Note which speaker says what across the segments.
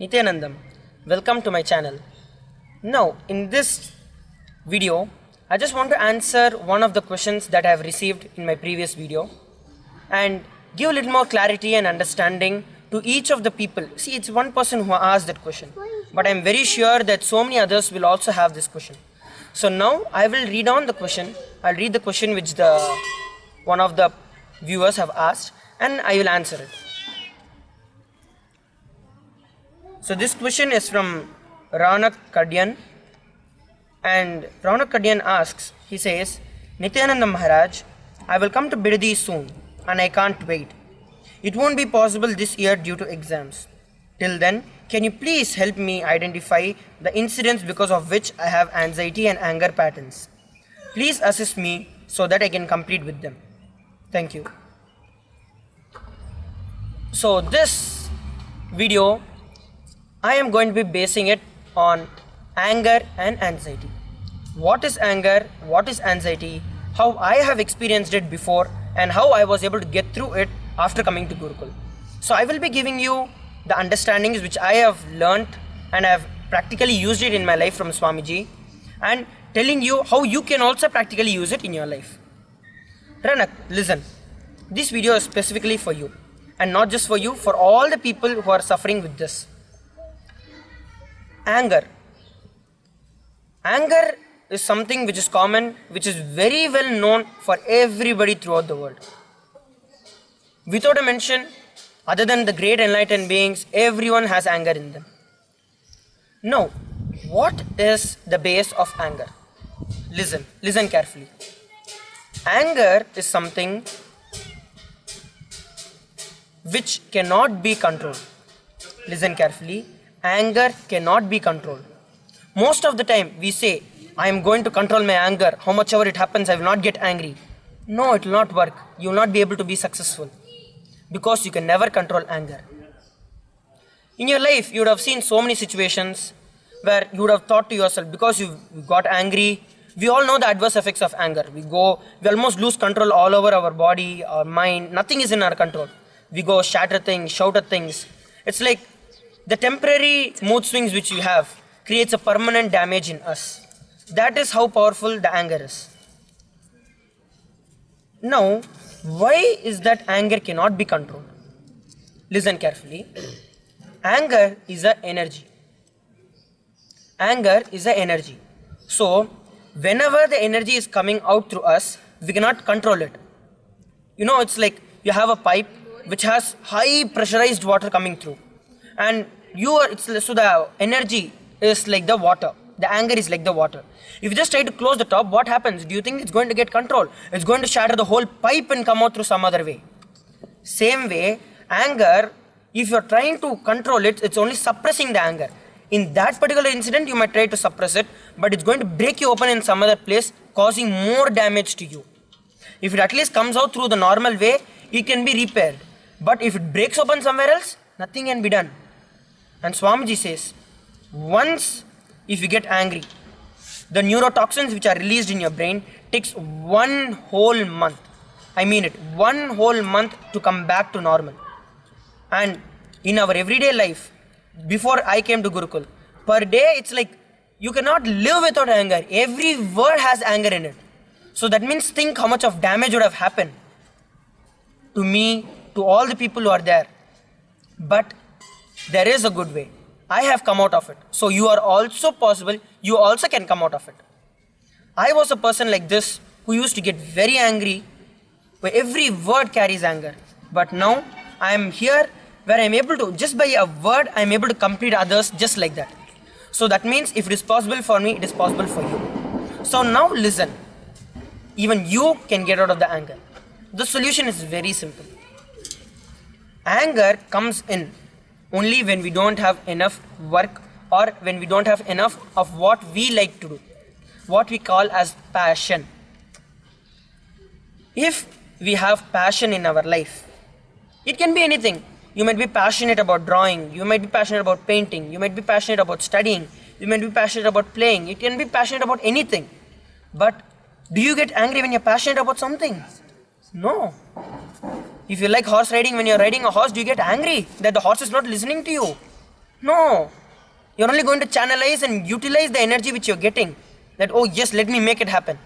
Speaker 1: Nithyanandam, welcome to my channel. Now, in this video, I just want to answer one of the questions that I have received in my previous video and give a little more clarity and understanding to each of the people. See, it's one person who asked that question, but I'm very sure that so many others will also have this question. So now I will read on the question. I'll read the question which one of the viewers have asked, and I will answer it. So this question is from Raunak Kadyan, and Raunak Kadyan asks, he says, Nithyanandam Maharaj, I will come to Bidadi soon and I can't wait. It won't be possible this year due to exams. Till then, can you please help me identify the incidents because of which I have anxiety and anger patterns? Please assist me so that I can complete with them. Thank you. So this video, I am going to be basing it on anger and anxiety. What is anger? What is anxiety? How I have experienced it before and how I was able to get through it after coming to Gurukul. So I will be giving you the understandings which I have learnt and I have practically used it in my life from Swamiji, and telling you how you can also practically use it in your life. Ranak, listen. This video is specifically for you, and not just for you, for all the people who are suffering with this. Anger is something which is common, which is very well known for everybody throughout the world. Without a mention, other than the great enlightened beings, everyone has anger in them. Now, what is the base of anger? Listen carefully. Anger is something which cannot be controlled. Listen carefully. Anger cannot be controlled. Most of the time we say, I am going to control my anger. How much ever it happens, I will not get angry. No, it will not work. You will not be able to be successful because you can never control anger. In your life, you would have seen so many situations where you would have thought to yourself, because you got angry. We all know the adverse effects of anger. We almost lose control all over our body, our mind. Nothing is in our control. We go shatter things, shout at things. It's like the temporary mood swings which we have creates a permanent damage in us. That is how powerful the anger is. Now, why is that anger cannot be controlled? Listen carefully. Anger is an energy. Anger is an energy. So, whenever the energy is coming out through us, we cannot control it. You know, it's like you have a pipe which has high pressurized water coming through. And so the energy is like the water. The anger is like the water. If you just try to close the top, what happens? Do you think it's going to get control? It's going to shatter the whole pipe and come out through some other way. Same way, anger, if you're trying to control it, it's only suppressing the anger. In that particular incident, you might try to suppress it, but it's going to break you open in some other place, causing more damage to you. If it at least comes out through the normal way, it can be repaired. But if it breaks open somewhere else, nothing can be done. And Swamiji says, once if you get angry, the neurotoxins which are released in your brain takes 1 whole month. I mean it, 1 whole month to come back to normal. And in our everyday life, before I came to Gurukul, per day it's like you cannot live without anger. Every word has anger in it. So that means think how much of damage would have happened to me, to all the people who are there. But there is a good way. I have come out of it. So you are also possible. You also can come out of it. I was a person like this who used to get very angry, where every word carries anger. But now I am here where I am able to, just by a word, I am able to complete others just like that. So that means if it is possible for me, it is possible for you. So now listen. Even you can get out of the anger. The solution is very simple. Anger comes in only when we don't have enough work or when we don't have enough of what we like to do, what we call as passion. If we have passion in our life, it can be anything. You might be passionate about drawing, you might be passionate about painting, you might be passionate about studying, you might be passionate about playing, you can be passionate about anything. But do you get angry when you're passionate about something? No. If you like horse riding, when you're riding a horse, do you get angry that the horse is not listening to you? No. You're only going to channelize and utilize the energy which you're getting. That, oh yes, let me make it happen.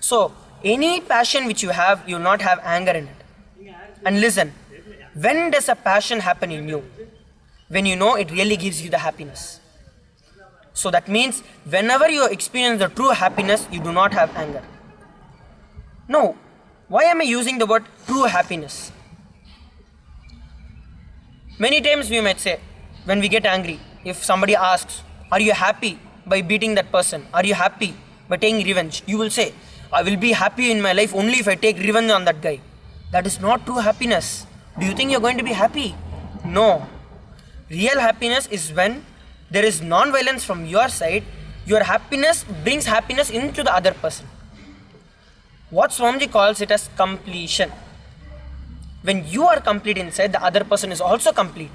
Speaker 1: So, any passion which you have, you will not have anger in it. And listen, when does a passion happen in you? When you know it really gives you the happiness. So that means whenever you experience the true happiness, you do not have anger. No. Why am I using the word true happiness? Many times we might say, when we get angry, if somebody asks, are you happy by beating that person? Are you happy by taking revenge? You will say, I will be happy in my life only if I take revenge on that guy. That is not true happiness. Do you think you're going to be happy? No. Real happiness is when there is non-violence from your side. Your happiness brings happiness into the other person. What Swamiji calls it as completion. When you are complete inside, the other person is also complete.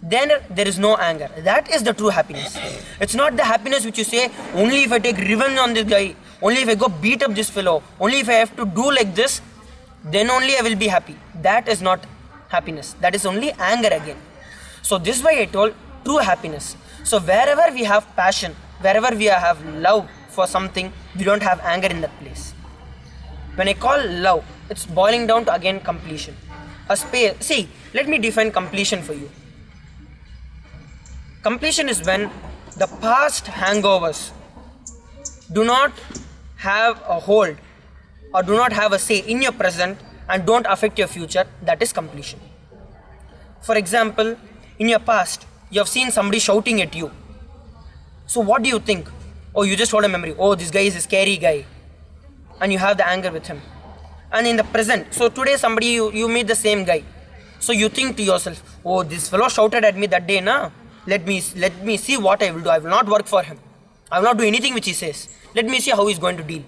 Speaker 1: Then there is no anger. That is the true happiness. It's not the happiness which you say, only if I take revenge on this guy, only if I go beat up this fellow, only if I have to do like this, then only I will be happy. That is not happiness. That is only anger again. So this is why I told true happiness. So wherever we have passion, wherever we have love for something, we don't have anger in that place. When I call love, it's boiling down to again completion. A space. See, let me define completion for you. Completion is when the past hangovers do not have a hold or do not have a say in your present and don't affect your future. That is completion. For example, in your past, you have seen somebody shouting at you. So what do you think? Oh, you just hold a memory. Oh, this guy is a scary guy. And you have the anger with him. And in the present, so today somebody, you meet the same guy. So you think to yourself, oh, this fellow shouted at me that day, na? Let me see what I will do. I will not work for him. I will not do anything which he says. Let me see how he is going to deal.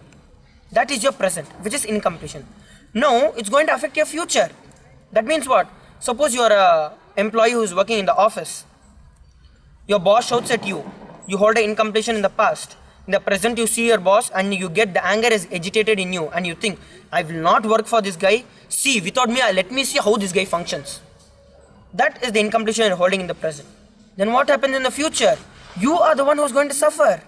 Speaker 1: That is your present, which is incompletion. No, it's going to affect your future. That means what? Suppose you are an employee who is working in the office. Your boss shouts at you. You hold an incompletion in the past. In the present, you see your boss and you get the anger is agitated in you and you think, I will not work for this guy. See, without me, let me see how this guy functions. That is the incompletion you're holding in the present. Then what happens in the future? You are the one who's going to suffer.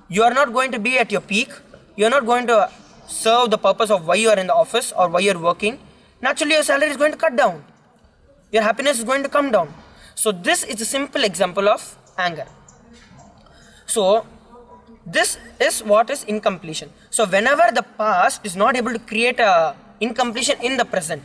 Speaker 1: You are not going to be at your peak. You are not going to serve the purpose of why you are in the office or why you are working. Naturally, your salary is going to cut down. Your happiness is going to come down. So this is a simple example of anger. So this is what is incompletion. So whenever the past is not able to create a incompletion in the present.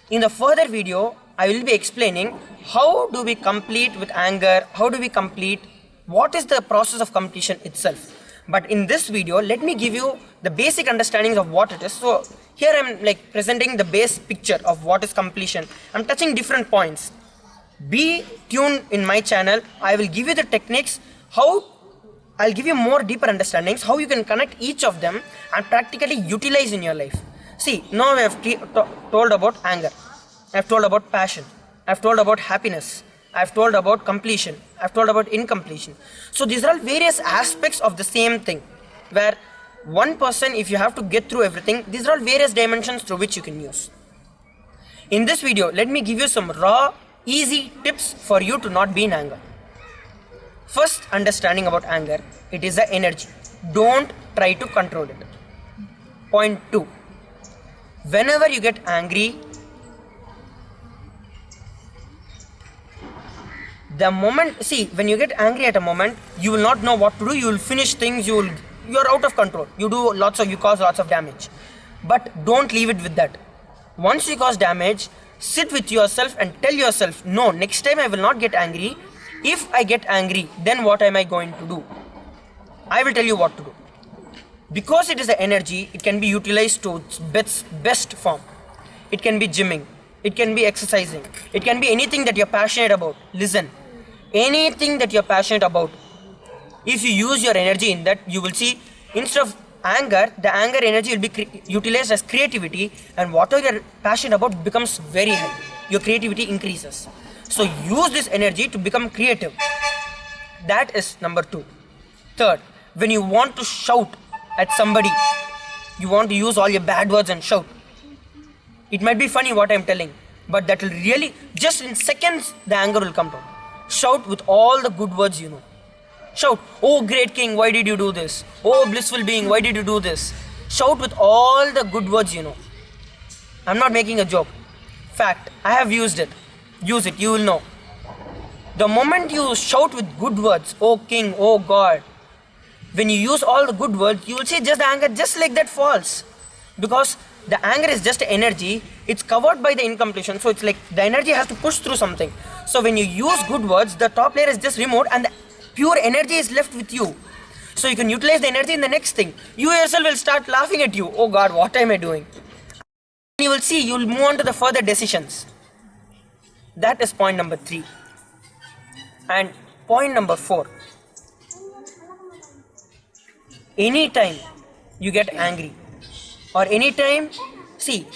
Speaker 1: In the further video, I will be explaining how do we complete with anger, how do we complete, what is the process of completion itself. But in this video, let me give you the basic understandings of what it is. So here I am like presenting the base picture of what is completion. I am touching different points. Be tuned in my channel. I will give you the techniques, I'll give you more deeper understandings, how you can connect each of them and practically utilize in your life. See, now I have told about anger. I have told about passion. I have told about happiness. I have told about completion. I have told about incompletion. So these are all various aspects of the same thing. Where one person, if you have to get through everything, these are all various dimensions through which you can use. In this video, let me give you some raw, easy tips for you to not be in anger. First, understanding about anger, it is an energy. Don't try to control it. Point 2. Whenever you get angry, the moment, see, when you get angry at a moment, you will not know what to do. You will finish things. You are out of control. You cause lots of damage. But don't leave it with that. Once you cause damage, sit with yourself and tell yourself, no, next time I will not get angry. If I get angry, then what am I going to do? I will tell you what to do. Because it is an energy, it can be utilized to its best form. It can be gymming. It can be exercising. It can be anything that you're passionate about. Listen, anything that you're passionate about, if you use your energy in that, you will see instead of anger, the anger energy will be utilized as creativity, and whatever you're passionate about becomes very high. Your creativity increases. So use this energy to become creative. That is number 2. Third, when you want to shout at somebody, you want to use all your bad words and shout. It might be funny what I'm telling, but that will really, just in seconds, the anger will come down. Shout with all the good words you know. Shout, oh great king, why did you do this? Oh blissful being, why did you do this? Shout with all the good words you know. I'm not making a joke. Fact, I have used it. Use it, you will know. The moment you shout with good words, oh king, oh god, when you use all the good words, you will see just the anger just like that falls. Because the anger is just energy, it's covered by the incompletion. So it's like the energy has to push through something. So when you use good words, the top layer is just removed and the pure energy is left with you. So you can utilize the energy in the next thing. You yourself will start laughing at you. Oh god, what am I doing? You will see, you will move on to the further decisions. That is point number 3. And point number 4. Anytime you get angry or anytime, see,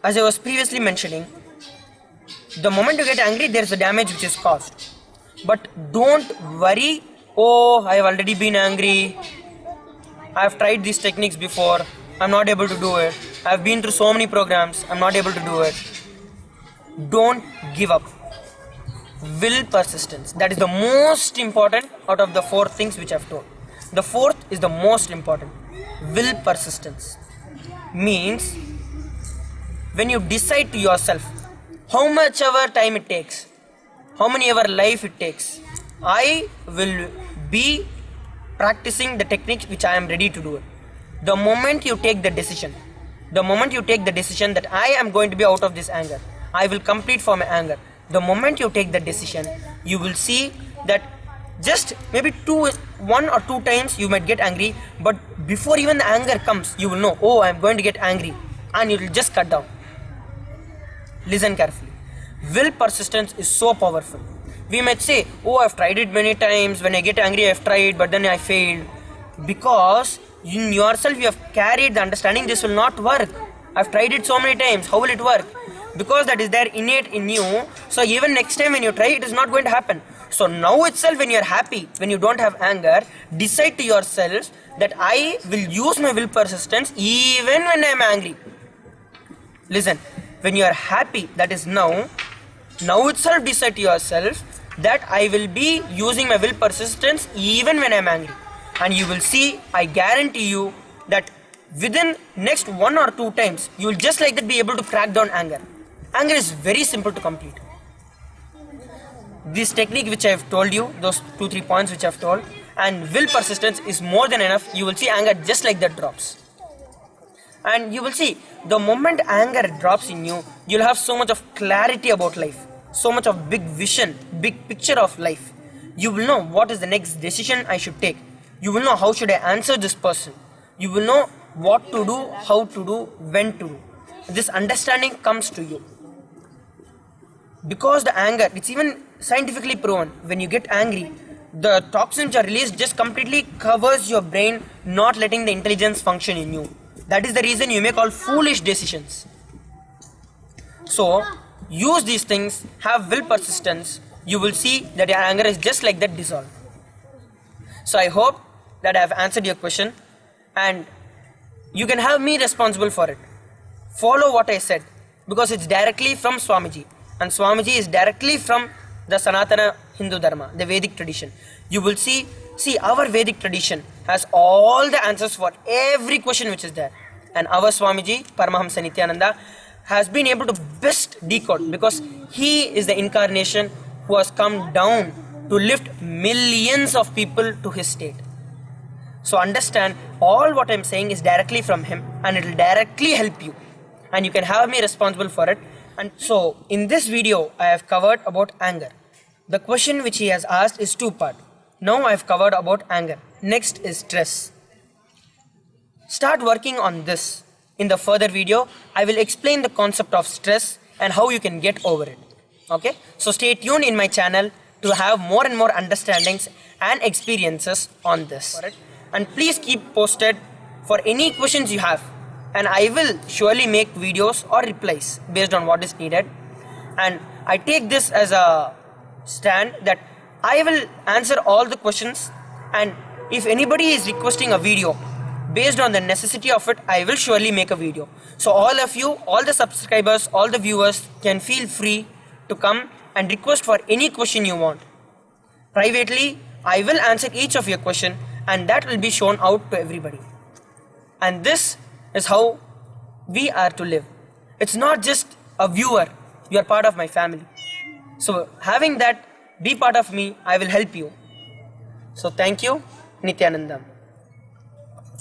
Speaker 1: as I was previously mentioning, the moment you get angry, there is a damage which is caused. But don't worry, oh, I have already been angry. I have tried these techniques before. I'm not able to do it. I've been through so many programs. I'm not able to do it. Don't give up. Will persistence. That is the most important out of the 4 things which I've told. The 4th is the most important. Will persistence. Means when you decide to yourself, how much ever time it takes, how many ever life it takes, I will be practicing the techniques which I am ready to do it. The moment you take the decision that I am going to be out of this anger, I will complete for my anger. The moment you take the decision, you will see that just maybe 1 or 2 times you might get angry, but before even the anger comes, you will know, oh, I am going to get angry, and you will just cut down. Listen carefully. Will persistence is so powerful. We might say, oh, I've tried it many times. When I get angry, I've tried, but then I failed. Because in yourself, you have carried the understanding this will not work. I've tried it so many times. How will it work? Because that is there innate in you. So even next time when you try, it is not going to happen. So now itself, when you are happy, when you don't have anger, decide to yourself that I will use my will persistence even when I am angry. Listen, when you are happy, that is now itself decide to yourself that I will be using my will persistence even when I am angry. And you will see, I guarantee you that within next 1 or 2 times, you will just like that be able to crack down anger. Anger is very simple to complete. This technique which I have told you, those 2-3 points which I have told, and will persistence is more than enough. You will see anger just like that drops. And you will see, the moment anger drops in you, you'll have so much of clarity about life, so much of big vision, big picture of life. You will know what is the next decision I should take. You will know how should I answer this person. You will know what to do, how to do, when to do. This understanding comes to you. Because the anger, it's even scientifically proven, when you get angry, the toxins are released just completely covers your brain, not letting the intelligence function in you. That is the reason you make all foolish decisions. So, use these things, have will persistence, you will see that your anger is just like that dissolved. So I hope that I have answered your question and you can have me responsible for it. Follow what I said because it's directly from Swamiji. And Swamiji is directly from the Sanatana Hindu Dharma, the Vedic tradition. You will see our Vedic tradition has all the answers for every question which is there. And our Swamiji, Paramahamsa Nithyananda, has been able to best decode because he is the incarnation who has come down to lift millions of people to his state. So understand, all what I'm saying is directly from him and it will directly help you. And you can have me responsible for it. And so, in this video, I have covered about anger. The question which he has asked is 2-part. Now I have covered about anger. Next is stress. Start working on this. In the further video, I will explain the concept of stress and how you can get over it. Okay? So stay tuned in my channel to have more and more understandings and experiences on this. And please keep posted for any questions you have. And I will surely make videos or replies based on what is needed. And I take this as a stand that I will answer all the questions, and if anybody is requesting a video based on the necessity of it, I will surely make a video. So all of you, all the subscribers, all the viewers can feel free to come and request for any question you want. Privately, I will answer each of your question and that will be shown out to everybody. And this is how we are to live. It's not just a viewer, you are part of my family. So having that be part of me, I will help you. So thank you, Nithyanandam.